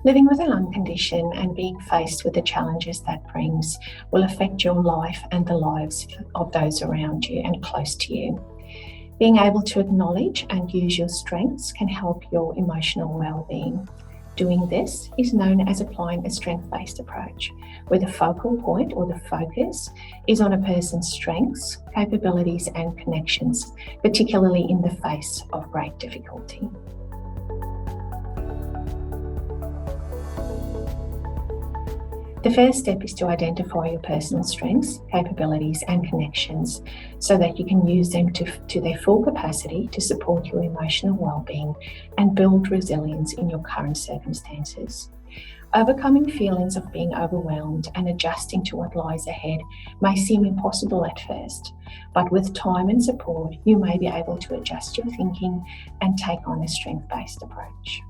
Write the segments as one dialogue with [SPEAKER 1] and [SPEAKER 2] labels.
[SPEAKER 1] Living with a lung condition and being faced with the challenges that brings will affect your life and the lives of those around you and close to you. Being able to acknowledge and use your strengths can help your emotional well-being. Doing this is known as applying a strength-based approach, where the focal point or the focus is on a person's strengths, capabilities, and connections, particularly in the face of great difficulty. The first step is to identify your personal strengths, capabilities, and connections so that you can use them to their full capacity to support your emotional well-being and build resilience in your current circumstances. Overcoming feelings of being overwhelmed and adjusting to what lies ahead may seem impossible at first, but with time and support, you may be able to adjust your thinking and take on a strength-based approach.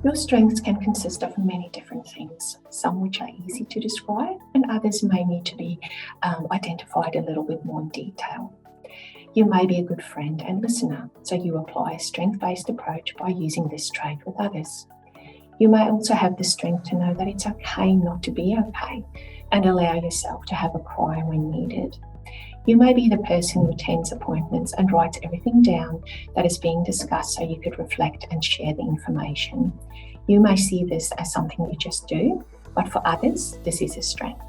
[SPEAKER 1] Your strengths can consist of many different things, some which are easy to describe and others may need to be identified a little bit more in detail. You may be a good friend and listener, so you apply a strength-based approach by using this trait with others. You may also have the strength to know that it's okay not to be okay and allow yourself to have a cry when needed. You may be the person who attends appointments and writes everything down that is being discussed so you could reflect and share the information. You may see this as something you just do, but for others, this is a strength.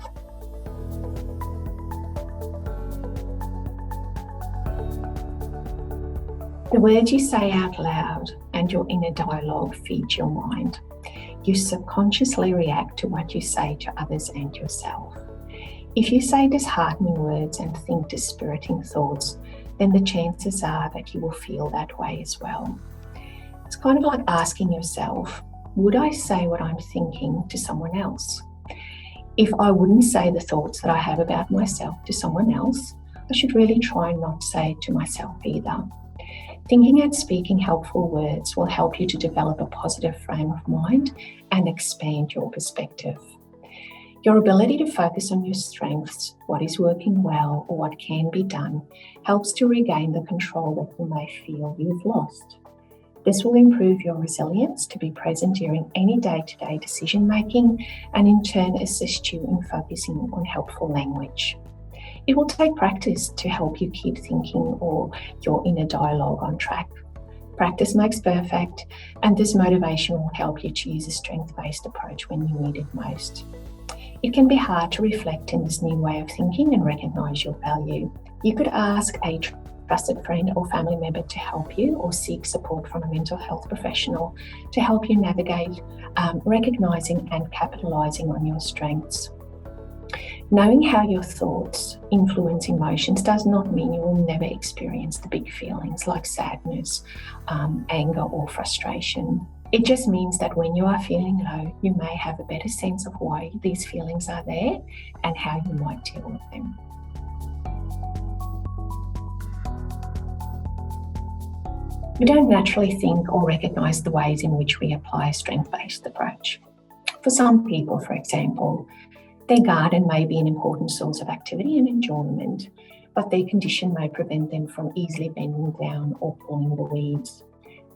[SPEAKER 1] The words you say out loud and your inner dialogue feed your mind. You subconsciously react to what you say to others and yourself. If you say disheartening words and think dispiriting thoughts, then the chances are that you will feel that way as well. It's kind of like asking yourself, would I say what I'm thinking to someone else? If I wouldn't say the thoughts that I have about myself to someone else, I should really try not to say it to myself either. Thinking and speaking helpful words will help you to develop a positive frame of mind and expand your perspective. Your ability to focus on your strengths, what is working well, or what can be done, helps to regain the control that you may feel you've lost. This will improve your resilience to be present during any day-to-day decision-making and in turn assist you in focusing on helpful language. It will take practice to help you keep thinking or your inner dialogue on track. Practice makes perfect, and this motivation will help you to use a strength-based approach when you need it most. It can be hard to reflect in this new way of thinking and recognise your value. You could ask a trusted friend or family member to help you or seek support from a mental health professional to help you navigate recognising and capitalising on your strengths. Knowing how your thoughts influence emotions does not mean you will never experience the big feelings like sadness, anger or frustration. It just means that when you are feeling low, you may have a better sense of why these feelings are there and how you might deal with them. We don't naturally think or recognise the ways in which we apply a strength-based approach. For some people, for example, their garden may be an important source of activity and enjoyment, but their condition may prevent them from easily bending down or pulling the weeds.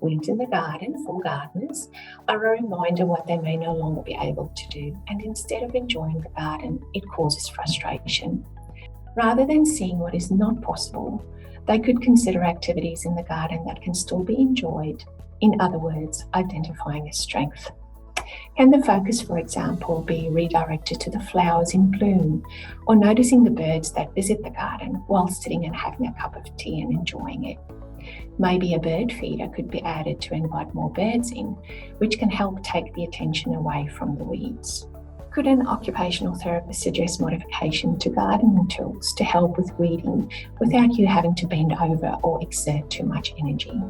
[SPEAKER 1] Weeds in the garden, for gardeners, are a reminder what they may no longer be able to do, and instead of enjoying the garden, it causes frustration. Rather than seeing what is not possible, they could consider activities in the garden that can still be enjoyed, in other words, identifying a strength. Can the focus, for example, be redirected to the flowers in bloom or noticing the birds that visit the garden while sitting and having a cup of tea and enjoying it? Maybe a bird feeder could be added to invite more birds in, which can help take the attention away from the weeds. Could an occupational therapist suggest modification to gardening tools to help with weeding without you having to bend over or exert too much energy?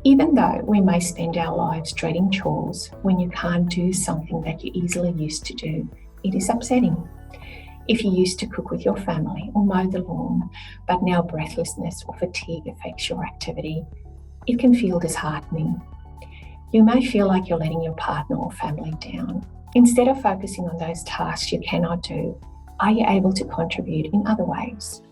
[SPEAKER 1] Even though we may spend our lives dreading chores, when you can't do something that you easily used to do, it is upsetting. If you used to cook with your family or mow the lawn, but now breathlessness or fatigue affects your activity, it can feel disheartening. You may feel like you're letting your partner or family down. Instead of focusing on those tasks you cannot do, are you able to contribute in other ways?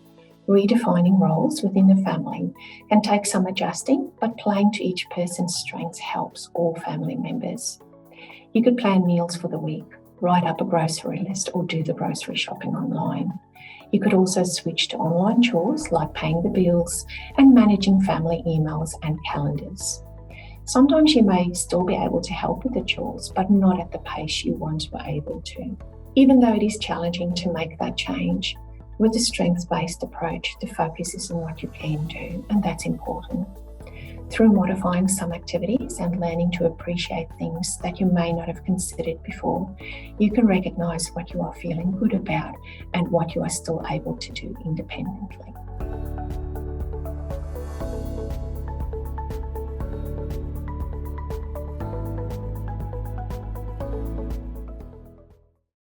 [SPEAKER 1] Redefining roles within the family can take some adjusting, but playing to each person's strengths helps all family members. You could plan meals for the week, write up a grocery list, or do the grocery shopping online. You could also switch to online chores like paying the bills and managing family emails and calendars. Sometimes you may still be able to help with the chores, but not at the pace you once were able to. Even though it is challenging to make that change, with a strengths-based approach, the focus is on what you can do, and that's important. Through modifying some activities and learning to appreciate things that you may not have considered before, you can recognise what you are feeling good about and what you are still able to do independently.